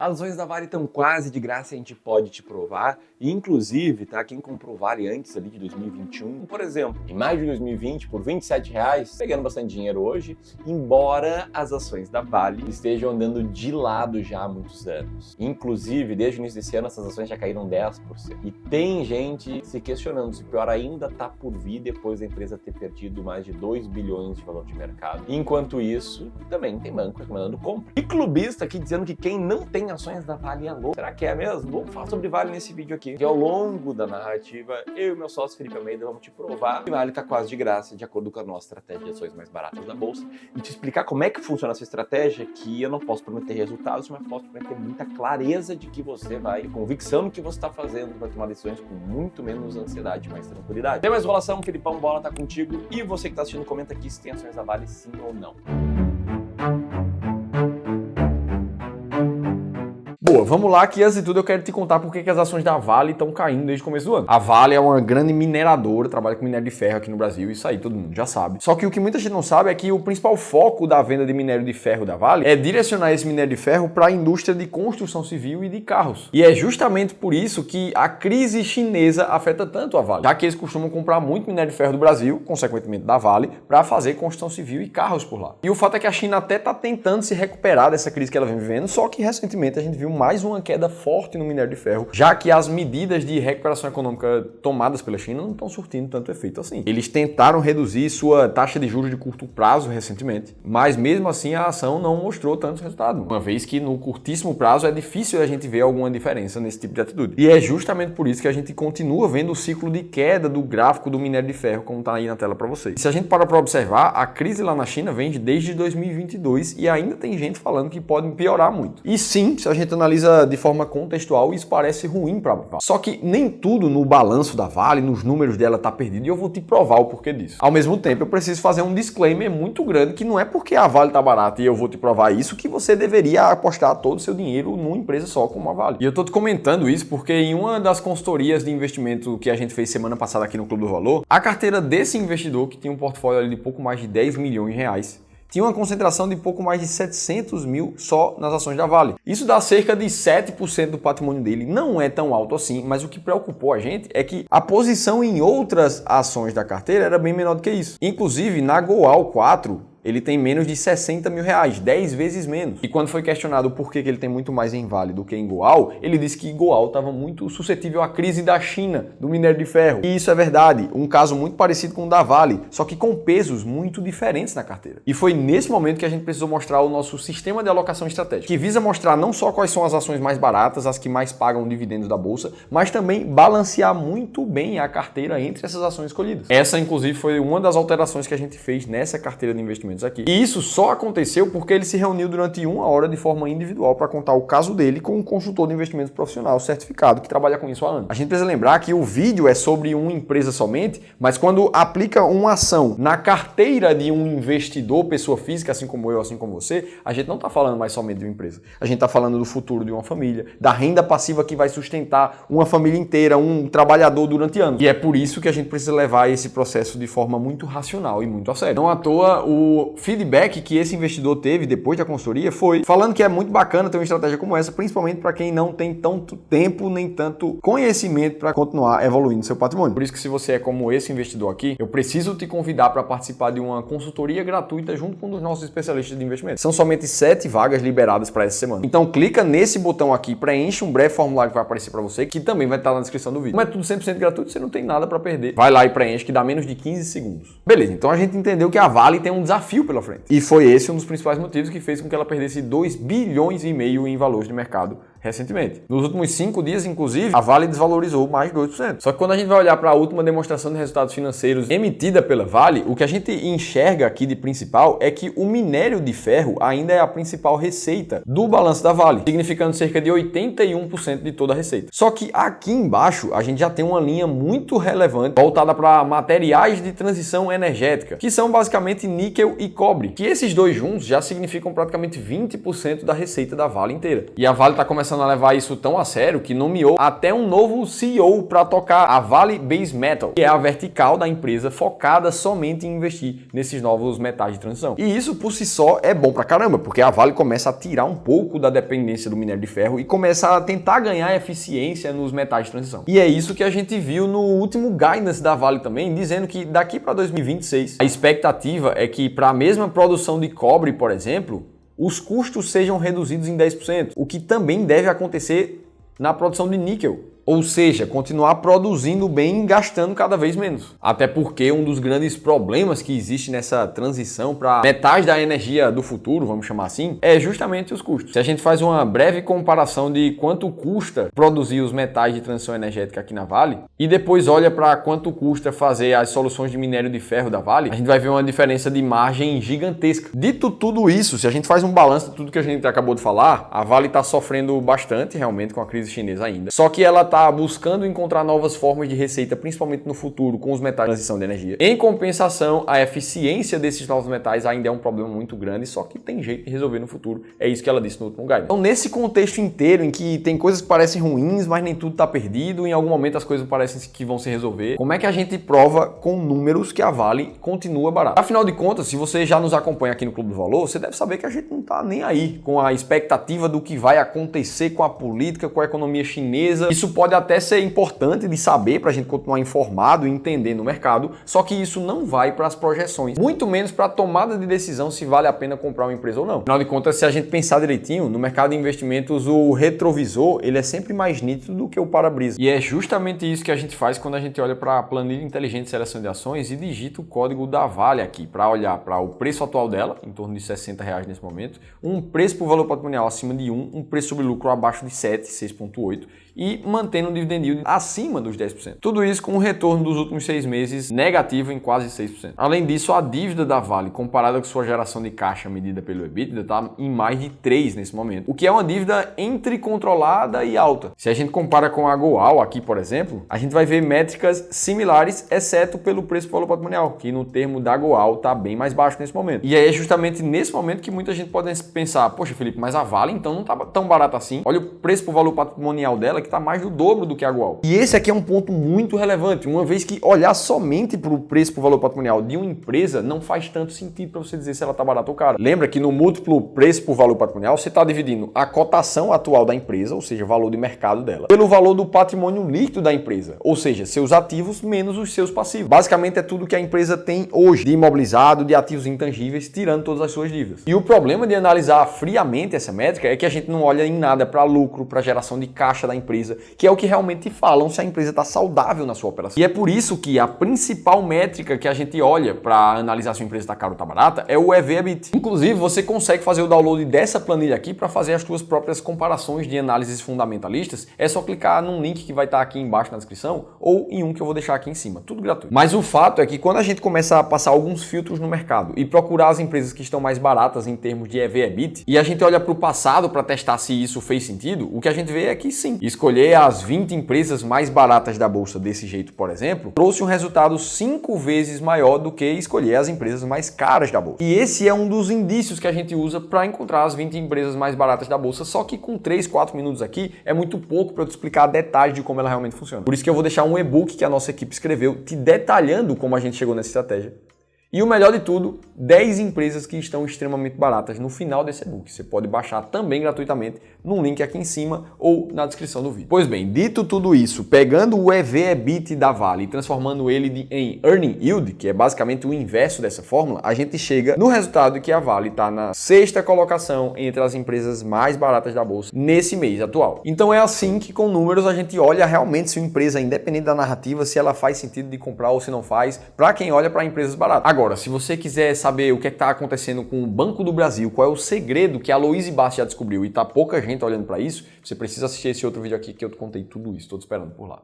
As ações da Vale estão quase de graça, a gente pode te provar. E, inclusive, tá? Quem comprou Vale antes ali de 2021, por exemplo, em maio de 2020, por R$27, pegando bastante dinheiro hoje, embora as ações da Vale estejam andando de lado já há muitos anos. Inclusive, desde o início desse ano, essas ações já caíram 10%. E tem gente se questionando se pior ainda tá por vir depois da empresa ter perdido mais de 2 bilhões de valor de mercado. Enquanto isso, também tem banco recomendando compra. E clubista aqui dizendo que quem não tem ações da Vale é louco. Será que é mesmo? Vamos falar sobre Vale nesse vídeo aqui. Que ao longo da narrativa, eu e meu sócio Felipe Almeida vamos te provar que Vale tá quase de graça, de acordo com a nossa estratégia de ações mais baratas da bolsa, e te explicar como é que funciona essa estratégia, que eu não posso prometer resultados, mas posso prometer muita clareza de que você vai, convicção no que você está fazendo, vai tomar decisões com muito menos ansiedade e mais tranquilidade. Tem mais enrolação, Felipão Bola tá contigo, e você que tá assistindo, comenta aqui se tem ações da Vale sim ou não. Boa, vamos lá que antes de tudo eu quero te contar por que as ações da Vale estão caindo desde o começo do ano. A Vale é uma grande mineradora, trabalha com minério de ferro aqui no Brasil, isso aí todo mundo já sabe. Só que o que muita gente não sabe é que o principal foco da venda de minério de ferro da Vale é direcionar esse minério de ferro para a indústria de construção civil e de carros. E é justamente por isso que a crise chinesa afeta tanto a Vale, já que eles costumam comprar muito minério de ferro do Brasil, consequentemente da Vale, para fazer construção civil e carros por lá. E o fato é que a China até está tentando se recuperar dessa crise que ela vem vivendo, só que recentemente a gente viu mais uma queda forte no minério de ferro, já que as medidas de recuperação econômica tomadas pela China não estão surtindo tanto efeito assim. Eles tentaram reduzir sua taxa de juros de curto prazo recentemente, mas mesmo assim a ação não mostrou tanto resultado, uma vez que no curtíssimo prazo é difícil a gente ver alguma diferença nesse tipo de atitude. E é justamente por isso que a gente continua vendo o ciclo de queda do gráfico do minério de ferro, como está aí na tela para vocês. E se a gente parar para observar, a crise lá na China vem desde 2022 e ainda tem gente falando que pode piorar muito. E sim, se a gente analisa de forma contextual, isso parece ruim para a Vale. Só que nem tudo no balanço da Vale, nos números dela está perdido, e eu vou te provar o porquê disso. Ao mesmo tempo, eu preciso fazer um disclaimer muito grande que não é porque a Vale está barata e eu vou te provar isso que você deveria apostar todo o seu dinheiro numa empresa só como a Vale. E eu tô te comentando isso porque em uma das consultorias de investimento que a gente fez semana passada aqui no Clube do Valor, a carteira desse investidor, que tinha um portfólio ali de pouco mais de 10 milhões de reais, tinha uma concentração de pouco mais de 700 mil só nas ações da Vale. Isso dá cerca de 7% do patrimônio dele. Não é tão alto assim, mas o que preocupou a gente é que a posição em outras ações da carteira era bem menor do que isso. Inclusive, na Goal 4, ele tem menos de 60 mil reais, 10 vezes menos. E quando foi questionado por que ele tem muito mais em Vale do que em Goal, ele disse que Goal estava muito suscetível à crise da China, do minério de ferro. E isso é verdade, um caso muito parecido com o da Vale, só que com pesos muito diferentes na carteira. E foi nesse momento que a gente precisou mostrar o nosso sistema de alocação estratégica, que visa mostrar não só quais são as ações mais baratas, as que mais pagam dividendos da bolsa, mas também balancear muito bem a carteira entre essas ações escolhidas. Essa, inclusive, foi uma das alterações que a gente fez nessa carteira de investimentos aqui. E isso só aconteceu porque ele se reuniu durante 1 hora de forma individual para contar o caso dele com um consultor de investimentos profissional certificado que trabalha com isso há anos. A gente precisa lembrar que o vídeo é sobre uma empresa somente, mas quando aplica uma ação na carteira de um investidor, pessoa física, assim como eu, assim como você, a gente não está falando mais somente de uma empresa. A gente está falando do futuro de uma família, da renda passiva que vai sustentar uma família inteira, um trabalhador durante anos. E é por isso que a gente precisa levar esse processo de forma muito racional e muito a sério. Não à toa, o feedback que esse investidor teve depois da consultoria foi falando que é muito bacana ter uma estratégia como essa, principalmente para quem não tem tanto tempo nem tanto conhecimento para continuar evoluindo seu patrimônio. Por isso que se você é como esse investidor aqui, eu preciso te convidar para participar de uma consultoria gratuita junto com um dos nossos especialistas de investimento. São somente 7 vagas liberadas para essa semana. Então clica nesse botão aqui, preenche um breve formulário que vai aparecer para você, que também vai estar na descrição do vídeo. Como é tudo 100% gratuito, você não tem nada para perder. Vai lá e preenche que dá menos de 15 segundos. Beleza, então a gente entendeu que a Vale tem um desafio pela frente. E foi esse um dos principais motivos que fez com que ela perdesse 2 bilhões e meio em valores de mercado recentemente. Nos últimos 5 dias, inclusive, a Vale desvalorizou mais de 2%. Só que quando a gente vai olhar para a última demonstração de resultados financeiros emitida pela Vale, o que a gente enxerga aqui de principal é que o minério de ferro ainda é a principal receita do balanço da Vale, significando cerca de 81% de toda a receita. Só que aqui embaixo a gente já tem uma linha muito relevante voltada para materiais de transição energética, que são basicamente níquel e cobre, que esses dois juntos já significam praticamente 20% da receita da Vale inteira. E a Vale está começando começando a levar isso tão a sério que nomeou até um novo CEO para tocar a Vale Base Metal, que é a vertical da empresa focada somente em investir nesses novos metais de transição. E isso por si só é bom pra caramba, porque a Vale começa a tirar um pouco da dependência do minério de ferro e começa a tentar ganhar eficiência nos metais de transição. E é isso que a gente viu no último guidance da Vale também, dizendo que daqui para 2026 a expectativa é que para a mesma produção de cobre, por exemplo, os custos sejam reduzidos em 10%, o que também deve acontecer na produção de níquel. Ou seja, continuar produzindo bem e gastando cada vez menos. Até porque um dos grandes problemas que existe nessa transição para metais da energia do futuro, vamos chamar assim, é justamente os custos. Se a gente faz uma breve comparação de quanto custa produzir os metais de transição energética aqui na Vale e depois olha para quanto custa fazer as soluções de minério de ferro da Vale, a gente vai ver uma diferença de margem gigantesca. Dito tudo isso, se a gente faz um balanço de tudo que a gente acabou de falar, a Vale está sofrendo bastante realmente com a crise chinesa ainda. Só que ela está buscando encontrar novas formas de receita, principalmente no futuro, com os metais de transição de energia. Em compensação, a eficiência desses novos metais ainda é um problema muito grande, só que tem jeito de resolver no futuro. É isso que ela disse no último guide. Então, nesse contexto inteiro, em que tem coisas que parecem ruins, mas nem tudo está perdido, em algum momento as coisas parecem que vão se resolver, como é que a gente prova com números que a Vale continua barata? Afinal de contas, se você já nos acompanha aqui no Clube do Valor, você deve saber que a gente não está nem aí com a expectativa do que vai acontecer com a política, com a economia chinesa. Isso pode até ser importante de saber para a gente continuar informado e entender no mercado, só que isso não vai para as projeções, muito menos para a tomada de decisão se vale a pena comprar uma empresa ou não. Afinal de contas, se a gente pensar direitinho, no mercado de investimentos o retrovisor ele é sempre mais nítido do que o para-brisa. E é justamente isso que a gente faz quando a gente olha para a planilha inteligente de seleção de ações e digita o código da Vale aqui, para olhar para o preço atual dela, em torno de R$60 nesse momento, um preço por valor patrimonial acima de 1, um preço sobre lucro abaixo de 7, 6,8, e mantendo um dividend yield acima dos 10%. Tudo isso com um retorno dos últimos 6 meses negativo em quase 6%. Além disso, a dívida da Vale, comparada com sua geração de caixa medida pelo EBITDA, está em mais de 3 nesse momento, o que é uma dívida entre controlada e alta. Se a gente compara com a Goal aqui, por exemplo, a gente vai ver métricas similares, exceto pelo preço por valor patrimonial, que no termo da Goal está bem mais baixo nesse momento. E aí é justamente nesse momento que muita gente pode pensar, poxa Felipe, mas a Vale então não está tão barata assim. Olha o preço por valor patrimonial dela, que está mais do dobro do que a Goal. E esse aqui é um ponto muito relevante, uma vez que olhar somente para o preço por valor patrimonial de uma empresa não faz tanto sentido para você dizer se ela está barata ou cara. Lembra que no múltiplo preço por valor patrimonial você está dividindo a cotação atual da empresa, ou seja, o valor de mercado dela, pelo valor do patrimônio líquido da empresa, ou seja, seus ativos menos os seus passivos. Basicamente é tudo que a empresa tem hoje de imobilizado, de ativos intangíveis, tirando todas as suas dívidas. E o problema de analisar friamente essa métrica é que a gente não olha em nada para lucro, para geração de caixa da empresa, que é o que realmente falam se a empresa está saudável na sua operação. E é por isso que a principal métrica que a gente olha para analisar se a empresa está cara ou está barata é o EV/EBITDA. Inclusive, você consegue fazer o download dessa planilha aqui para fazer as suas próprias comparações de análises fundamentalistas. É só clicar num link que vai estar aqui embaixo na descrição ou em um que eu vou deixar aqui em cima. Tudo gratuito. Mas o fato é que quando a gente começa a passar alguns filtros no mercado e procurar as empresas que estão mais baratas em termos de EV/EBITDA e a gente olha para o passado para testar se isso fez sentido, o que a gente vê é que sim. Escolher as 20 empresas mais baratas da bolsa desse jeito, por exemplo, trouxe um resultado 5 vezes maior do que escolher as empresas mais caras da bolsa. E esse é um dos indícios que a gente usa para encontrar as 20 empresas mais baratas da bolsa, só que com 3, 4 minutos aqui é muito pouco para eu te explicar detalhes de como ela realmente funciona. Por isso que eu vou deixar um e-book que a nossa equipe escreveu te detalhando como a gente chegou nessa estratégia. E o melhor de tudo, 10 empresas que estão extremamente baratas no final desse e-book. Você pode baixar também gratuitamente no link aqui em cima ou na descrição do vídeo. Pois bem, dito tudo isso, pegando o EV/EBITDA da Vale e transformando ele em Earning Yield, que é basicamente o inverso dessa fórmula, a gente chega no resultado que a Vale está na 6ª colocação entre as empresas mais baratas da bolsa nesse mês atual. Então é assim que com números a gente olha realmente se uma empresa, independente da narrativa, se ela faz sentido de comprar ou se não faz, para quem olha para empresas baratas. Agora, se você quiser saber o que está acontecendo com o Banco do Brasil, qual é o segredo que a Aloysio Bassi já descobriu e tá pouca gente olhando para isso, você precisa assistir esse outro vídeo aqui que eu te contei tudo isso. Estou te esperando por lá.